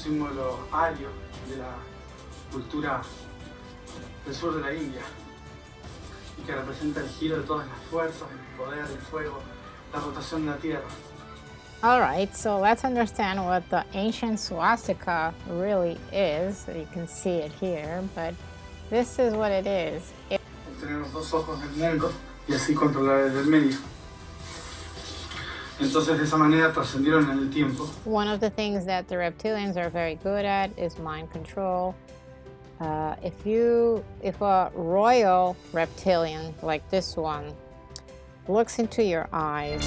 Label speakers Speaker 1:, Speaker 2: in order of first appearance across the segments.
Speaker 1: símbolo ario de la cultura del sur de la India y que representa el giro de todas las fuerzas, el poder, el fuego, la rotación de la Tierra.
Speaker 2: All right, so let's understand what the ancient swastika really is. So you can see it here, but this is what it is.
Speaker 1: Obtener los dos ojos del mundo y así controlar el del medio. Entonces de esa manera trascendieron en el tiempo.
Speaker 2: One of the things that the reptilians are very good at is mind control. If a royal reptilian like this one looks into your eyes,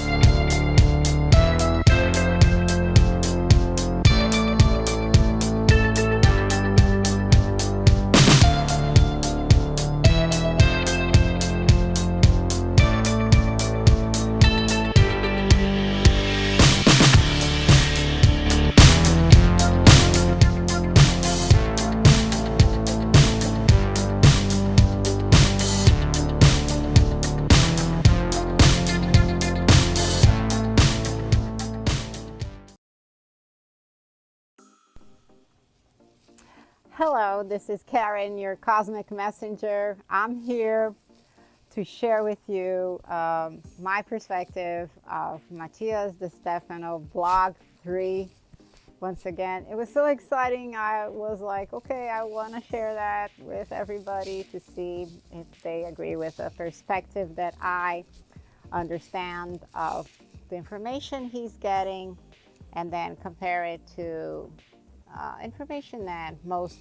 Speaker 2: hello, this is Karen, your cosmic messenger. I'm here to share with you my perspective of Matias De Stefano Blog 3. Once again, it was so exciting. I was like, okay, I want to share that with everybody to see if they agree with the perspective that I understand of the information he's getting, and then compare it to information that most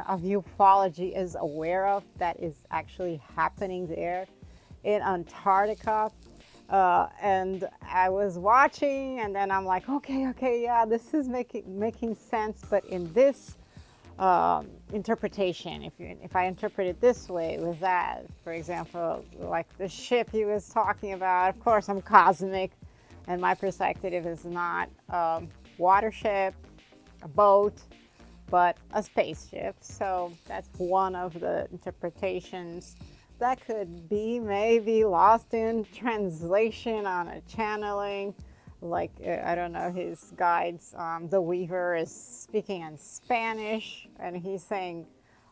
Speaker 2: of ufology is aware of that is actually happening there in Antarctica. And I was watching, and then I'm like, okay, yeah, this is making sense. But in this interpretation, if I interpret it this way, with that, for example, like the ship he was talking about, of course, I'm cosmic, and my perspective is not a water ship, a boat, but a spaceship. So that's one of the interpretations that could be maybe lost in translation on a channeling. Like, I don't know, his guides, the Weaver is speaking in Spanish, and he's saying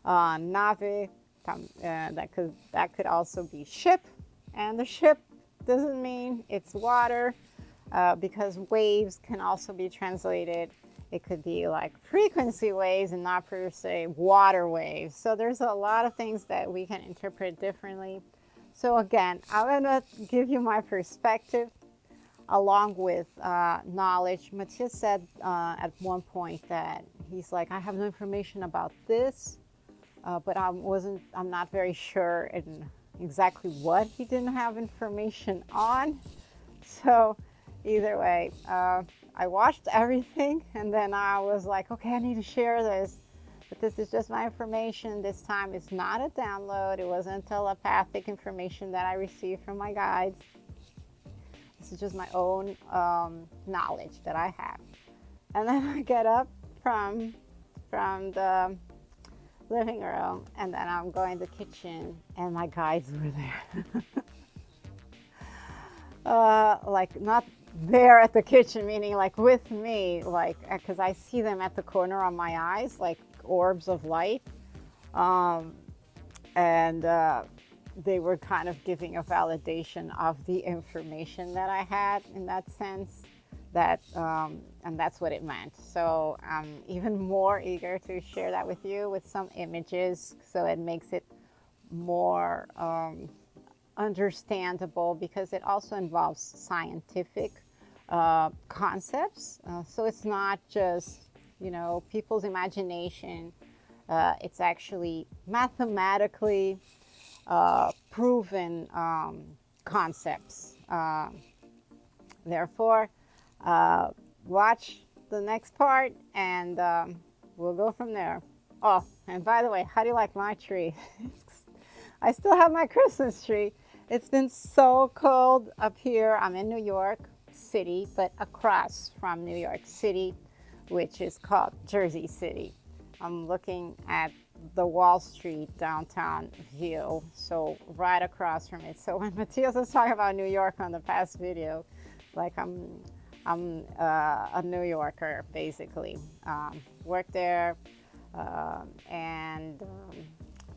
Speaker 2: nave, that could also be ship, and the ship doesn't mean it's water, because waves can also be translated. It could be like frequency waves and not per se water waves. So there's a lot of things that we can interpret differently. So again, I'm gonna give you my perspective along with knowledge. Matias said at one point that he's like, I have no information about this, but I'm not very sure in exactly what he didn't have information on. So either way, I watched everything, and then I was like, okay, I need to share this, but this is just my information. This time it's not a download. It wasn't telepathic information that I received from my guides. This is just my own knowledge that I have. And then I get up from the living room, and then I'm going to the kitchen, and my guides were there. Like, not there at the kitchen, meaning like with me, like, because I see them at the corner of my eyes, like orbs of light, and they were kind of giving a validation of the information that I had in that sense, that and that's what it meant. So I'm even more eager to share that with you with some images, so it makes it more understandable, because it also involves scientific concepts. So it's not just, people's imagination. It's actually mathematically proven concepts. Therefore, watch the next part, and we'll go from there. Oh, and by the way, how do you like my tree? I still have my Christmas tree. It's been so cold up here. I'm in New York City, but across from New York City, which is called Jersey City. I'm looking at the Wall Street downtown view, so right across from it. So when Matias was talking about New York on the past video, like I'm a New Yorker basically. work there, and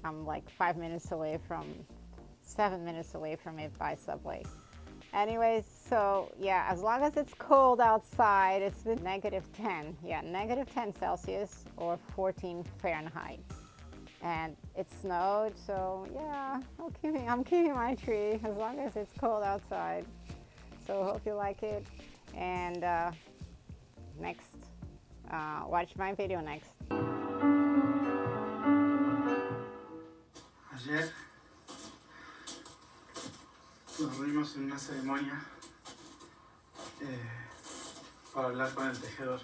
Speaker 2: I'm like 7 minutes away from it by subway. Anyways, so yeah, as long as it's cold outside, it's been -10. Yeah, -10 Celsius or 14 Fahrenheit. And it snowed, so yeah, I'm keeping my tree as long as it's cold outside. So hope you like it. And next, watch my video next.
Speaker 1: Ayer nos reunimos en una ceremonia para hablar con el tejedor.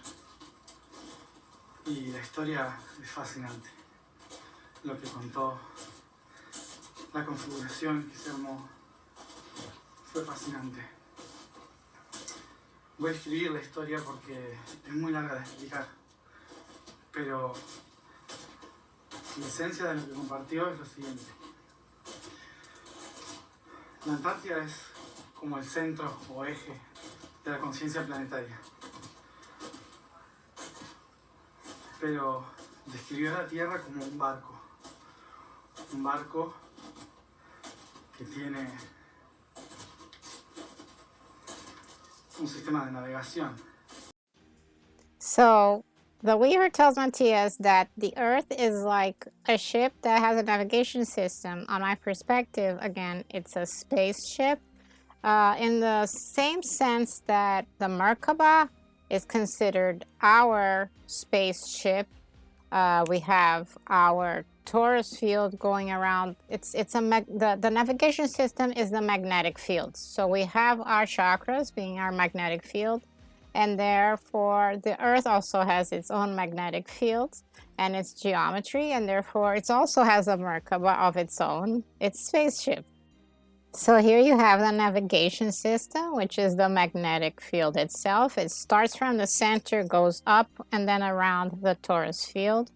Speaker 1: Y la historia es fascinante. Lo que contó, la configuración que se armó, fue fascinante. Voy a escribir la historia porque es muy larga de explicar, pero la esencia de lo que compartió es lo siguiente. La Antártida es como el centro o eje de la conciencia planetaria, pero describió la Tierra como un barco que tiene un sistema de navegación.
Speaker 2: So the weaver tells Matias that the Earth is like a ship that has a navigation system. On my perspective, again, it's a spaceship, in the same sense that the Merkaba is considered our spaceship. We have our torus field going around. The navigation system is the magnetic field. So we have our chakras being our magnetic field, and therefore the Earth also has its own magnetic field and its geometry, and therefore it also has a Merkaba of its own, its spaceship. So here you have the navigation system, which is the magnetic field itself. It starts from the center, goes up, and then around the torus field.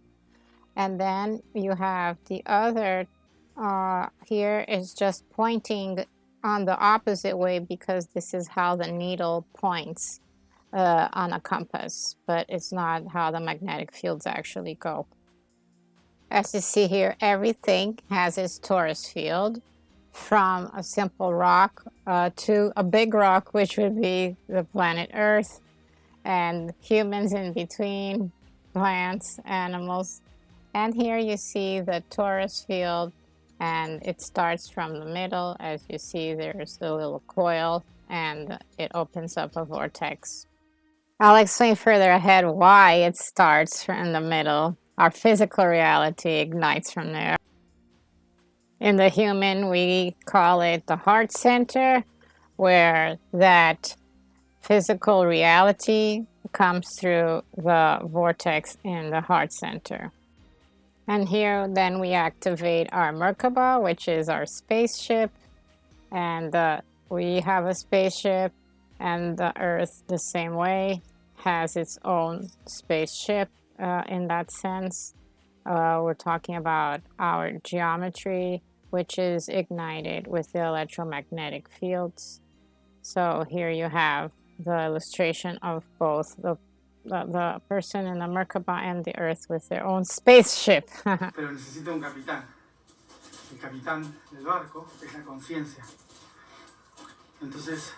Speaker 2: And then you have the other, here is just pointing on the opposite way because this is how the needle points on a compass, but it's not how the magnetic fields actually go. As you see here, everything has its torus field, from a simple rock to a big rock, which would be the planet Earth, and humans in between, plants, animals. And here you see the torus field, and it starts from the middle. As you see, there's the little coil, and it opens up a vortex. I'll explain further ahead why it starts from the middle. Our physical reality ignites from there. In the human, we call it the heart center, where that physical reality comes through the vortex in the heart center. And here then we activate our Merkaba, which is our spaceship, and we have a spaceship, and the Earth the same way has its own spaceship in that sense. We're talking about our geometry, which is ignited with the electromagnetic fields. So here you have the illustration of both the person in the Merkaba and the Earth with their own spaceship.
Speaker 1: Pero necesita un capitán. El capitán del barco es la conciencia. Entonces,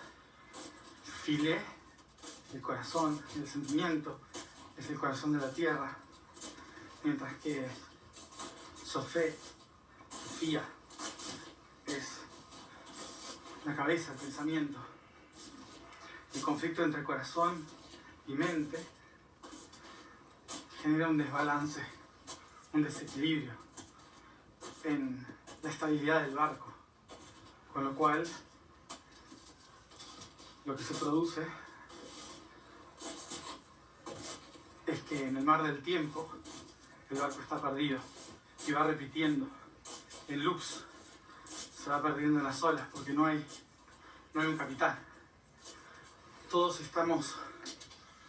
Speaker 1: Filé, el corazón, el sentimiento, es el corazón de la tierra, mientras que Sofía, es la cabeza, el pensamiento. El conflicto entre corazón y mente genera un desbalance, un desequilibrio en la estabilidad del barco, con lo cual lo que se produce es que en el mar del tiempo el barco está perdido y va repitiendo en loops, se va perdiendo en las olas porque no hay un capitán. Todos estamos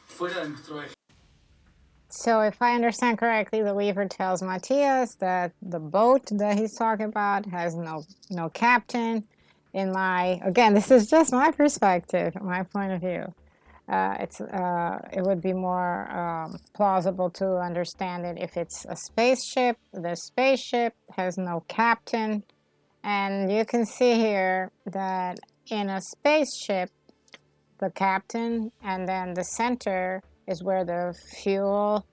Speaker 1: fuera de nuestro eje.
Speaker 2: So if I understand correctly, the weaver tells Matias that the boat that he's talking about has no captain. Again, this is just my perspective, my point of view. it would be more plausible to understand it if it's a spaceship. The spaceship has no captain, and you can see here that in a spaceship, the captain and then the center is where the fuel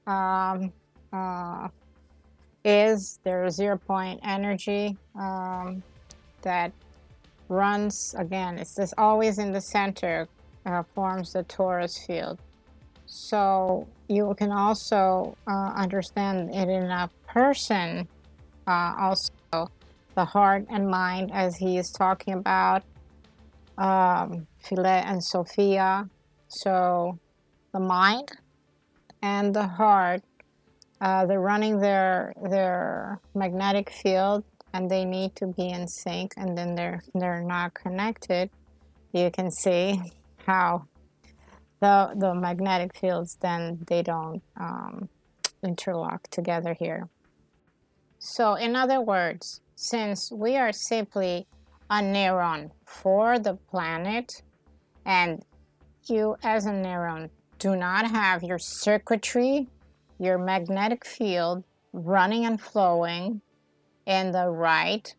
Speaker 2: is. There's 0 point energy that runs, again, it's this always in the center, forms the torus field. So you can also understand it in a person, also the heart and mind, as he is talking about Philet and Sophia. So the mind and the heart, they're running their magnetic field, and they need to be in sync, and then they're not connected. You can see how the magnetic fields, then they don't interlock together here. So in other words, since we are simply a neuron for the planet, and you as a neuron do not have your circuitry, your magnetic field running and flowing in the right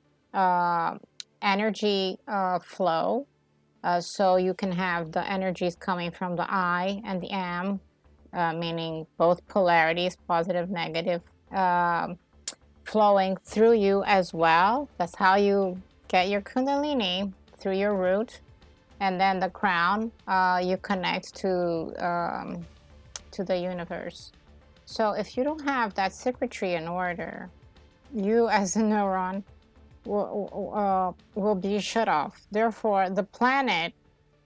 Speaker 2: energy flow, so you can have the energies coming from the I and the M, meaning both polarities, positive, negative, flowing through you as well. That's how you get your kundalini, through your root, and then the crown, you connect to the universe. So if you don't have that circuitry in order, you as a neuron will be shut off. Therefore, the planet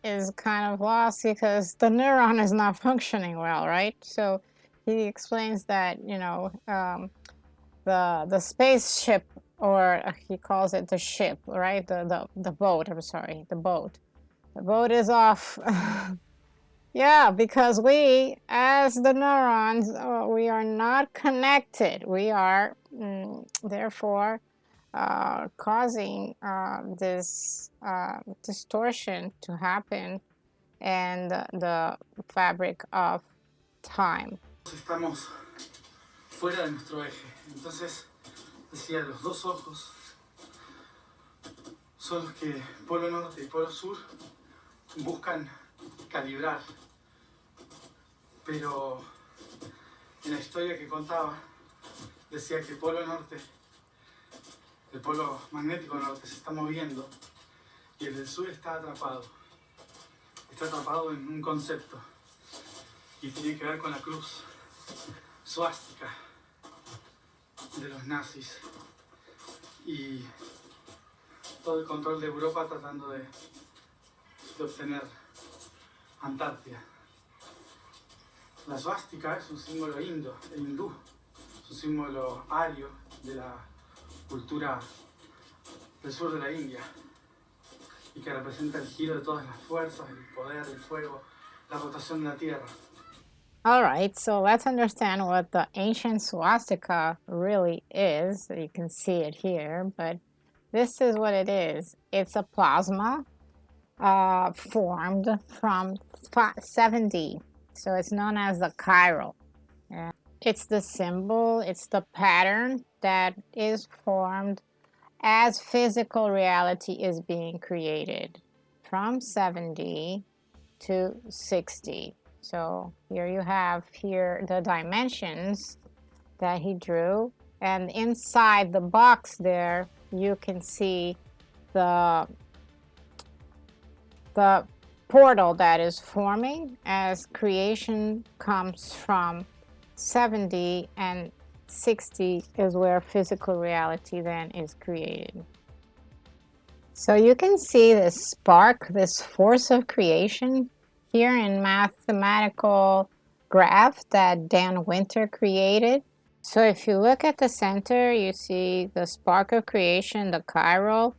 Speaker 2: is kind of lost because the neuron is not functioning well, right? So he explains that, you know, the spaceship, or he calls it the ship, right? The boat, I'm sorry, the boat. The boat is off. Yeah, because we, as the neurons, we are not connected. We are, therefore, causing this distortion to happen in the fabric of time.
Speaker 1: Estamos fuera de nuestro eje. Entonces, decía, los dos ojos son los que Polo Norte y Polo Sur buscan calibrar. Pero en la historia que contaba, decía que Polo Norte, el polo magnético norte, se está moviendo y el del sur está atrapado. Está atrapado en un concepto y tiene que ver con la cruz suástica de los nazis y todo el control de Europa tratando de obtener Antártida. La suástica es un símbolo hindú, es un símbolo ario de la cultura del sur de la India y que representa el giro de todas las fuerzas, el poder, el fuego, la rotación de la Tierra.
Speaker 2: All right, so let's understand what the ancient swastika really is. You can see it here, but this is what it is. It's a plasma formed from 7D. So it's known as the chiral. And it's the symbol, it's the pattern that is formed as physical reality is being created from 7D to 6D. So here you have the dimensions that he drew, and inside the box there you can see the portal that is forming as creation comes from 7D, and 6D is where physical reality then is created. So you can see this spark, this force of creation here in mathematical graph that Dan Winter created. So if you look at the center, you see the spark of creation, the chiral,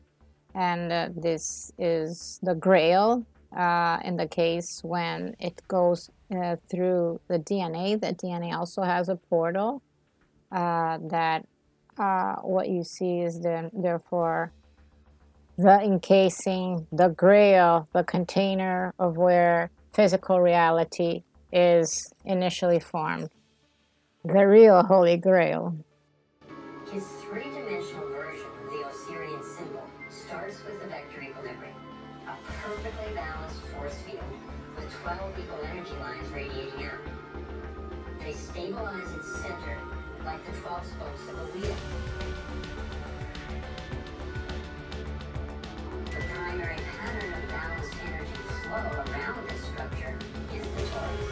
Speaker 2: and this is the grail. In the case when it goes through the DNA also has a portal that what you see is then therefore the encasing, the grail, the container of where physical reality is initially formed. The real Holy Grail.
Speaker 3: His three-dimensional version of the Osirian symbol starts with the vector equilibrium, a perfectly balanced force field with 12 equal energy lines radiating out. They stabilize its center like the 12 spokes of a wheel. The primary pattern of balanced energy flow around this structure is the torus.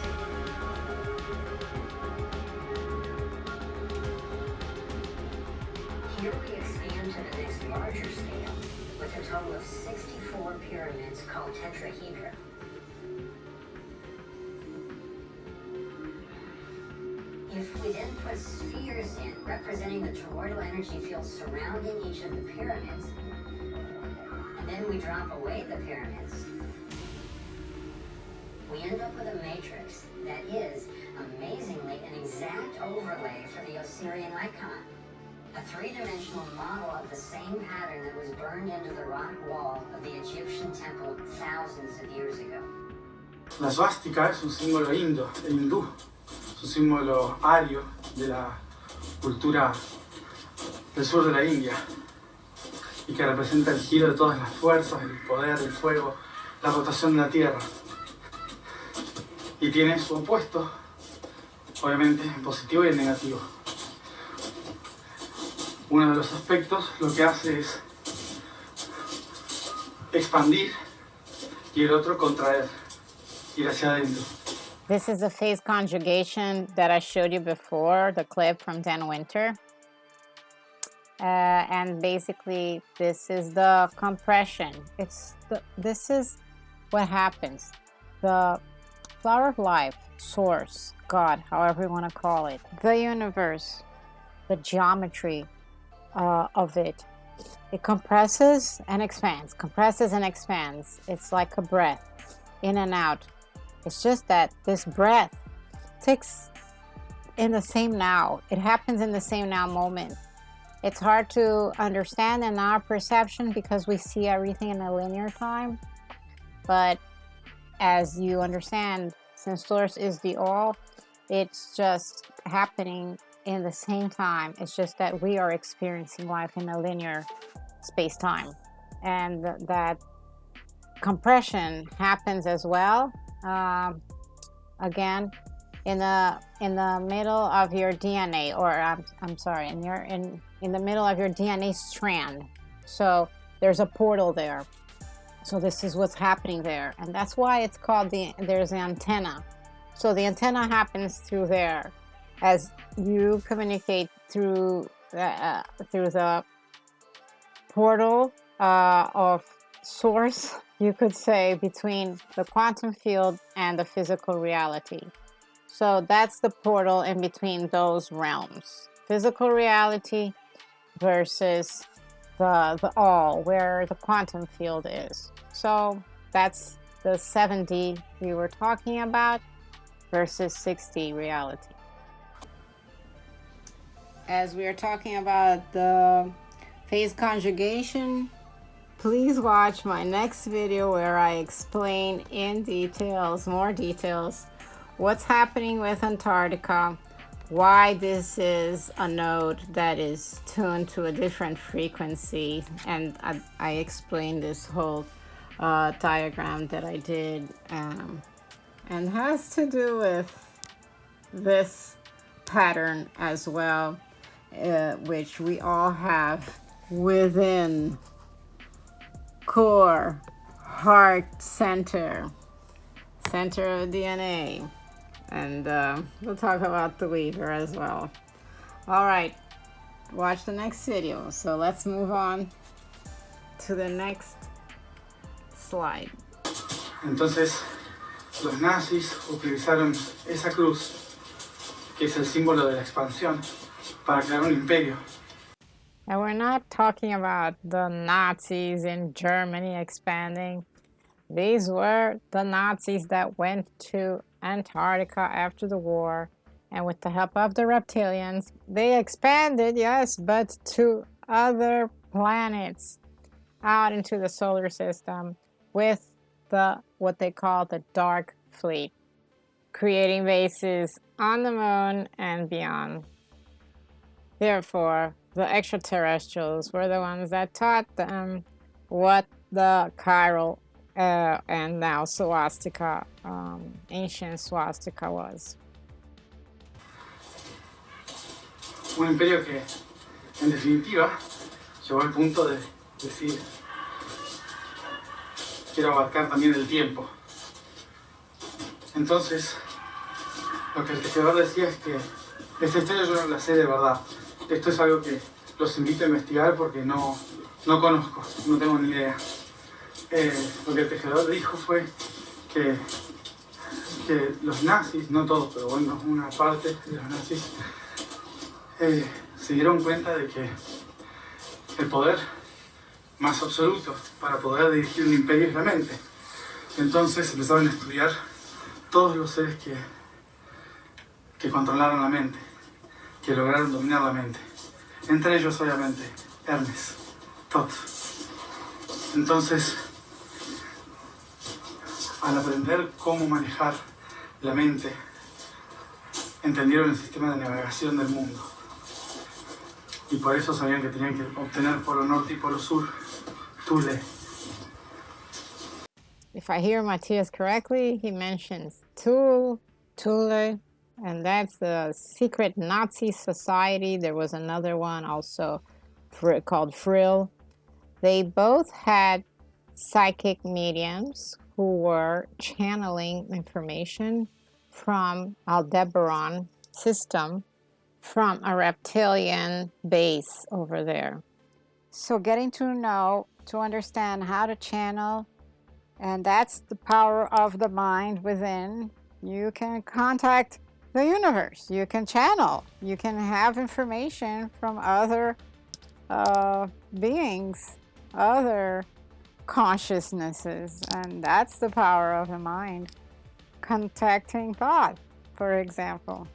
Speaker 3: Here we expand to the next larger scale with a total of 64 pyramids called tetrahedra. If we then put spheres in, representing the toroidal energy field surrounding each of the pyramids, and then we drop away the pyramids, we end up with a matrix that is, amazingly, an exact overlay for the Osirian icon. A three-dimensional model of the same pattern that was burned into the rock wall of the Egyptian temple thousands of years ago.
Speaker 1: La swastika es un símbolo hindú, es un símbolo ario de la cultura del sur de la India y que representa el giro de todas las fuerzas, el poder, el fuego, la rotación de la Tierra. Y tiene su opuesto, obviamente, en positivo y en negativo. Uno de los aspectos lo que hace es expandir y el otro contraer, ir hacia adentro.
Speaker 2: This is the phase conjugation that I showed you before, the clip from Dan Winter. And basically, this is the compression. This is what happens. The flower of life, source, God, however you want to call it, the universe, the geometry of it. It compresses and expands, compresses and expands. It's like a breath, in and out. It's just that this breath takes in the same now. It happens in the same now moment. It's hard to understand in our perception because we see everything in a linear time. But as you understand, since Source is the all, it's just happening in the same time. It's just that we are experiencing life in a linear space-time. And that compression happens as well. Again, in the middle of your DNA, or I'm sorry, in the middle of your DNA strand. So there's a portal there. So this is what's happening there, and that's why it's called there's an antenna. So the antenna happens through there, as you communicate through the portal of source, you could say, between the quantum field and the physical reality. So that's the portal in between those realms. Physical reality versus the all, where the quantum field is. So that's the 7D we were talking about versus 6D reality. As we are talking about the phase conjugation, please watch my next video where I explain in details, more details, what's happening with Antarctica, why this is a node that is tuned to a different frequency, and I explained this whole diagram that I did, and has to do with this pattern as well, which we all have within core, heart center of DNA. And we'll talk about the weaver as well. All right, watch the next video. So let's move on to the next slide.
Speaker 1: Entonces, los nazis utilizaron esa cruz, que es el símbolo de la expansión, para crear un imperio.
Speaker 2: And we're not talking about the Nazis in Germany expanding. These were the Nazis that went to Antarctica after the war, and with the help of the reptilians, they expanded, yes, but to other planets out into the solar system with what they call the dark fleet, creating bases on the moon and beyond. Therefore, the extraterrestrials were the ones that taught them what the chiral and now swastika, ancient swastika was.
Speaker 1: Un imperio que, en definitiva, llegó al punto de decir, quiero abarcar también el tiempo. Entonces, lo que el tejedor decía es que esta historia yo no la sé de verdad. Esto es algo que los invito a investigar porque no conozco, no tengo ni idea. Lo que el tejedor dijo fue que los nazis, no todos, pero bueno, una parte de los nazis, se dieron cuenta de que el poder más absoluto para poder dirigir un imperio es la mente. Entonces empezaron a estudiar todos los seres que controlaron la mente, que lograron dominar la mente. Entre ellos, obviamente, Hermes, Thoth. Entonces, al aprender cómo manejar la mente, entendieron el sistema de navegación del mundo. Y por eso sabían que tenían que obtener polo norte y polo sur, Thule.
Speaker 2: If I hear Matias correctly, he mentions Thule, and that's the secret Nazi society. There was another one also called Frill. They both had psychic mediums who were channeling information from Aldebaran system from a reptilian base over there. So getting to know, to understand how to channel, and that's the power of the mind within. You can contact the universe, you can channel, you can have information from other beings, other consciousnesses, and that's the power of the mind. Contacting Thoth, for example.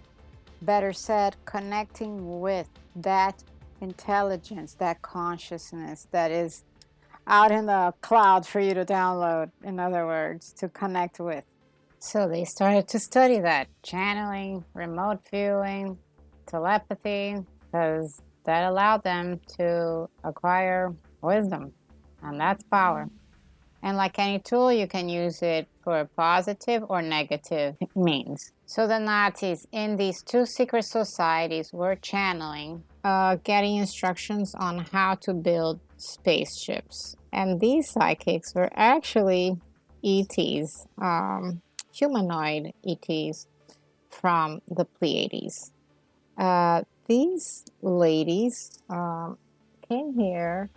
Speaker 2: Better said, connecting with that intelligence, that consciousness that is out in the cloud for you to download, in other words, to connect with. So they started to study that, channeling, remote viewing, telepathy, because that allowed them to acquire wisdom, and that's power. And like any tool, you can use it for positive or negative means. So the Nazis in these two secret societies were channeling, getting instructions on how to build spaceships. And these psychics were actually ETs, humanoid ETs from the Pleiades. These ladies came here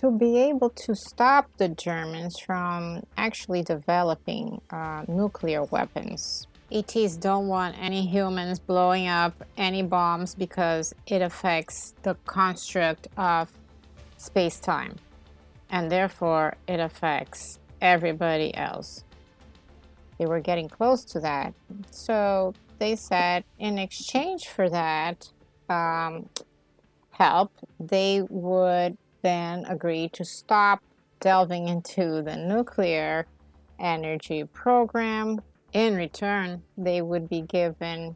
Speaker 2: to be able to stop the Germans from actually developing nuclear weapons. ETs don't want any humans blowing up any bombs because it affects the construct of space-time, and therefore it affects everybody else. They were getting close to that, so they said in exchange for that help, they would then agree to stop delving into the nuclear energy program. In return, they would be given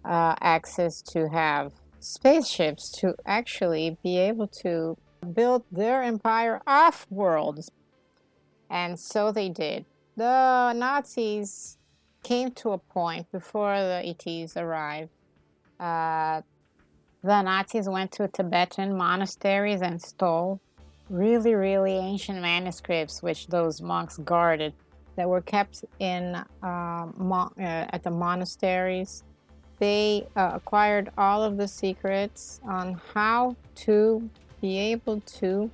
Speaker 2: access to have spaceships to actually be able to build their empire off-world. And so they did. The Nazis came to a point before the ETs arrived. The Nazis went to Tibetan monasteries and stole really, really ancient manuscripts which those monks guarded that were kept in at the monasteries. They acquired all of the secrets on how to be able to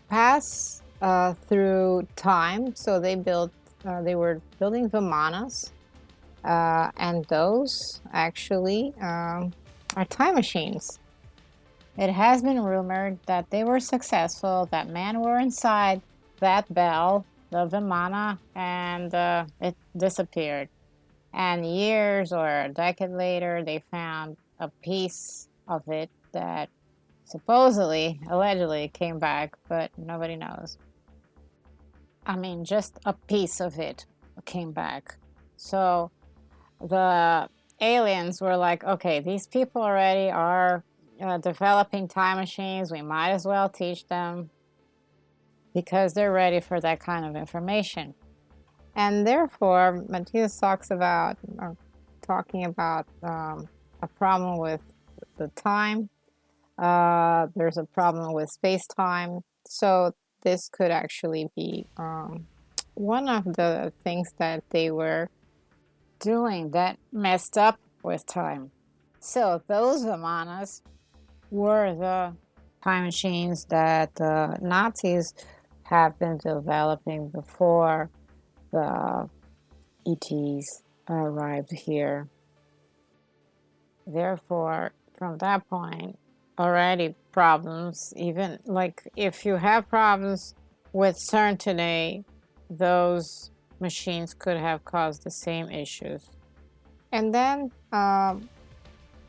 Speaker 2: pass through time. So they were building Vimanas, and those actually are time machines. It has been rumored that they were successful, that men were inside that bell, the Vimana, and it disappeared. And years or a decade later, they found a piece of it that supposedly, allegedly came back, but nobody knows. I mean, just a piece of it came back. So the aliens were like, okay, these people already are developing time machines. We might as well teach them because they're ready for that kind of information. And therefore, Matthias talking about a problem with the time. There's a problem with space-time. So this could actually be one of the things that they were doing that messed up with time. So those Vimanas were the time machines that the Nazis have been developing before the ETs arrived here. Therefore, from that point, already problems, even like if you have problems with CERN today, those machines could have caused the same issues. And then the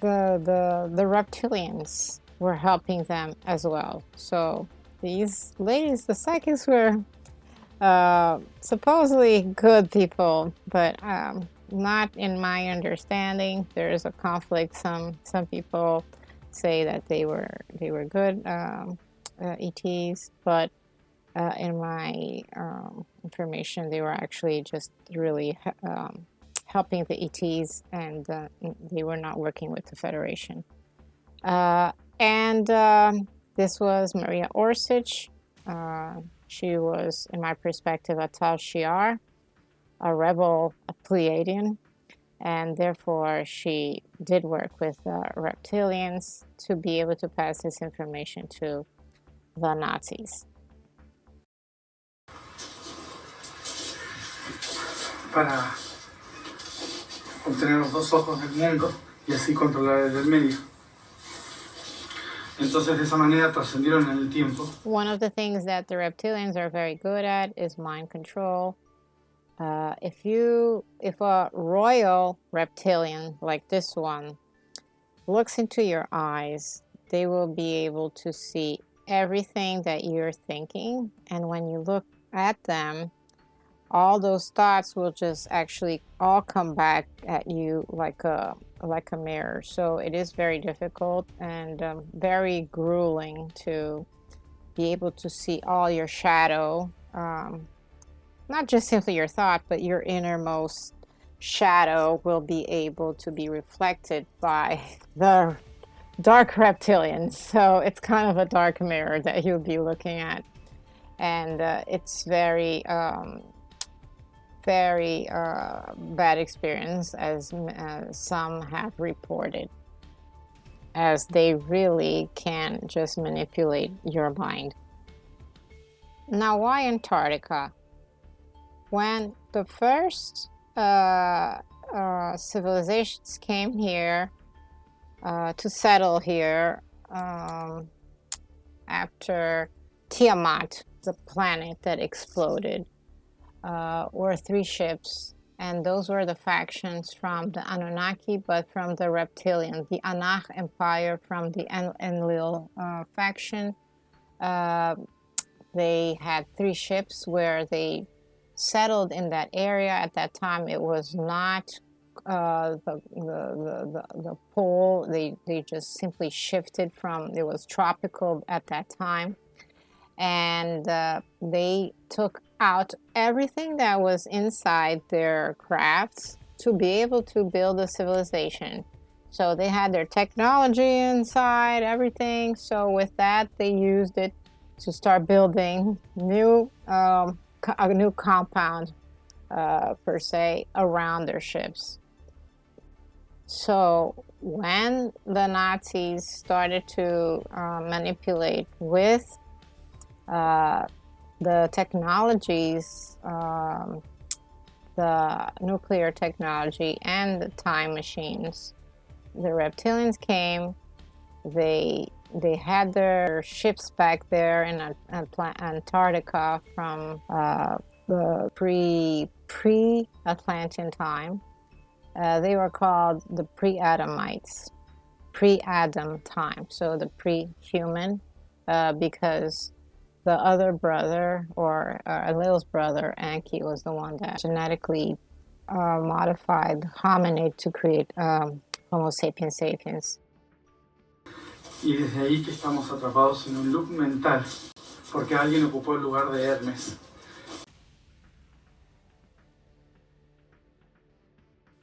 Speaker 2: reptilians were helping them as well. So these ladies, the psychics, were supposedly good people, but not in my understanding. There is a conflict. Some people say that they were good ETs, but in my information, they were actually just really helping the ETs, and they were not working with the Federation. This was Maria Orsich. She was, in my perspective, a Tal Shiar, a rebel, a Pleiadian, and therefore she did work with reptilians to be able to pass this information to the Nazis.
Speaker 1: Para obtener los dos ojos del mundo y así controlar el del medio. Entonces de esa manera trascendieron en el tiempo.
Speaker 2: One of the things that the reptilians are very good at is mind control. If a royal reptilian like this one looks into your eyes, they will be able to see everything that you're thinking, and when you look at them, all those thoughts will just actually all come back at you like a mirror. So it is very difficult and very grueling to be able to see all your shadow, not just simply your thought, but your innermost shadow will be able to be reflected by the dark reptilians. So it's kind of a dark mirror that you'll be looking at, and it's very bad experience, as some have reported, as they really can just manipulate your mind. Now, why Antarctica? When the first civilizations came here to settle here after Tiamat, the planet that exploded, were 3 ships, and those were the factions from the Anunnaki, but from the reptilian, the Anak Empire from the Enlil faction. They had 3 ships where they settled in that area. At that time, it was not the pole. They just simply shifted from, it was tropical at that time, and they took out everything that was inside their crafts to be able to build a civilization. So they had their technology inside, everything. So with that, they used it to start building a new compound, per se, around their ships. So when the Nazis started to manipulate with the technologies, the nuclear technology and the time machines, the reptilians came. They had their ships back there in Antarctica from the pre-Atlantean time. They were called the pre-Adamites. pre-Adam time, so the pre-human, because the other brother, or Alil's brother, Anki, was the one that genetically modified hominid to create Homo sapiens sapiens.
Speaker 1: Y desde ahí que estamos atrapados en un loop mental, porque alguien ocupó el lugar de Hermes.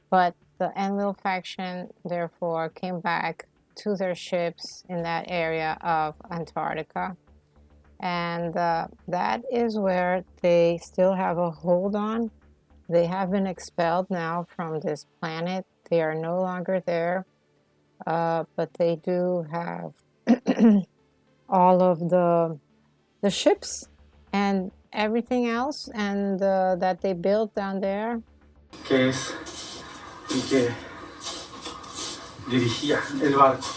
Speaker 2: But the Enlil faction, therefore, came back to their ships in that area of Antarctica. And that is where they still have a hold on. They have been expelled now from this planet. They are no longer there. But they do have all of the ships and everything else, and that they built down there.
Speaker 1: Que es el que dirigía el barco.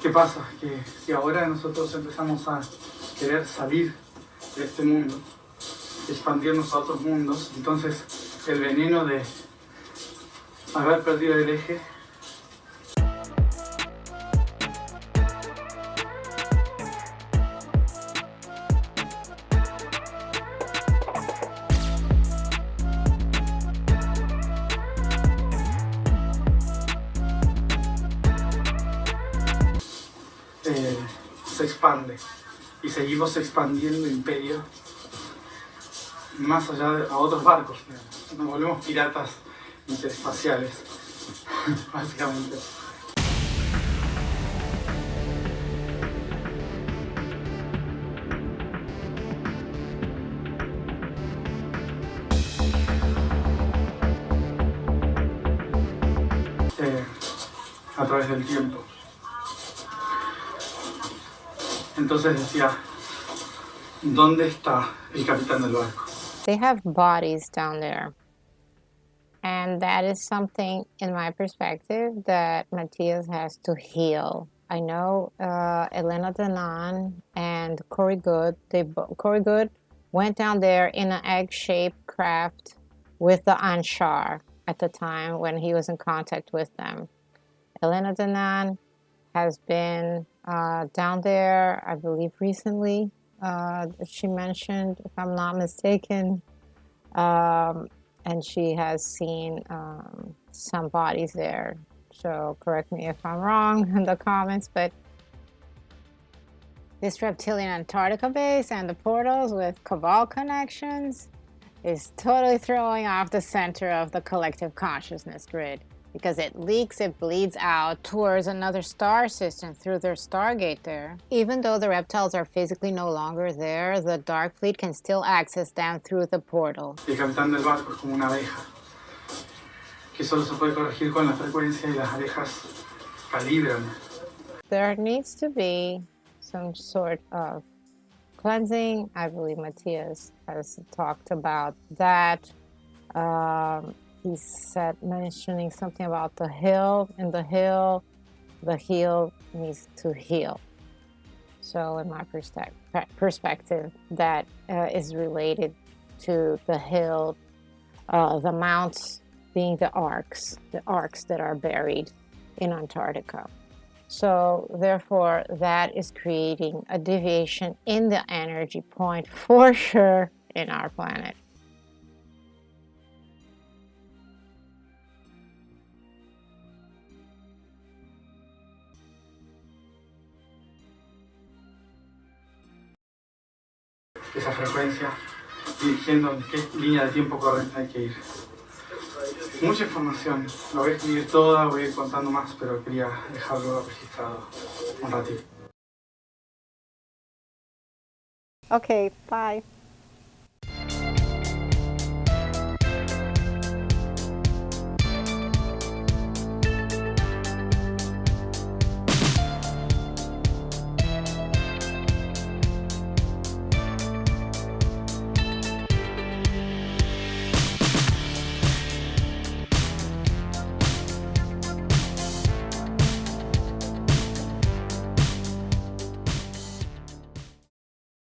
Speaker 1: ¿Qué pasa? Que si ahora nosotros empezamos a querer salir de este mundo, expandirnos a otros mundos, entonces el veneno de haber perdido el eje se expande y seguimos expandiendo imperio más allá a otros barcos. Nos volvemos piratas interespaciales, básicamente. A través del tiempo. Entonces decía, ¿dónde está el capitán del barco?
Speaker 2: They have bodies down there. And that is something, in my perspective, that Matias has to heal. I know Elena, Danaan, and Corey Good, Corey Good went down there in an egg-shaped craft with the Anshar at the time when he was in contact with them. Elena Danaan has been down there, I believe recently, she mentioned, if I'm not mistaken, and she has seen some bodies there. So correct me if I'm wrong in the comments, but this reptilian Antarctica base and the portals with cabal connections is totally throwing off the center of the collective consciousness grid, because it leaks, it bleeds out towards another star system through their Stargate there. Even though the reptiles are physically no longer there, the Dark Fleet can still access them through the portal.
Speaker 1: El capitán del barco es como una abeja, que solo se puede corregir con la frecuencia y las abejas calibran.
Speaker 2: There needs to be some sort of cleansing. I believe Matias has talked about that. He said, mentioning something about the hill, and the heel needs to heal. So in my perspective, that is related to the hill, the mounts being the Arks that are buried in Antarctica. So therefore, that is creating a deviation in the energy point for sure in our planet.
Speaker 1: Esa frecuencia, dirigiendo en qué línea de tiempo correcta hay que ir. Mucha información, la voy a escribir toda, voy a ir contando más, pero quería dejarlo registrado un ratito.
Speaker 2: Okay, bye.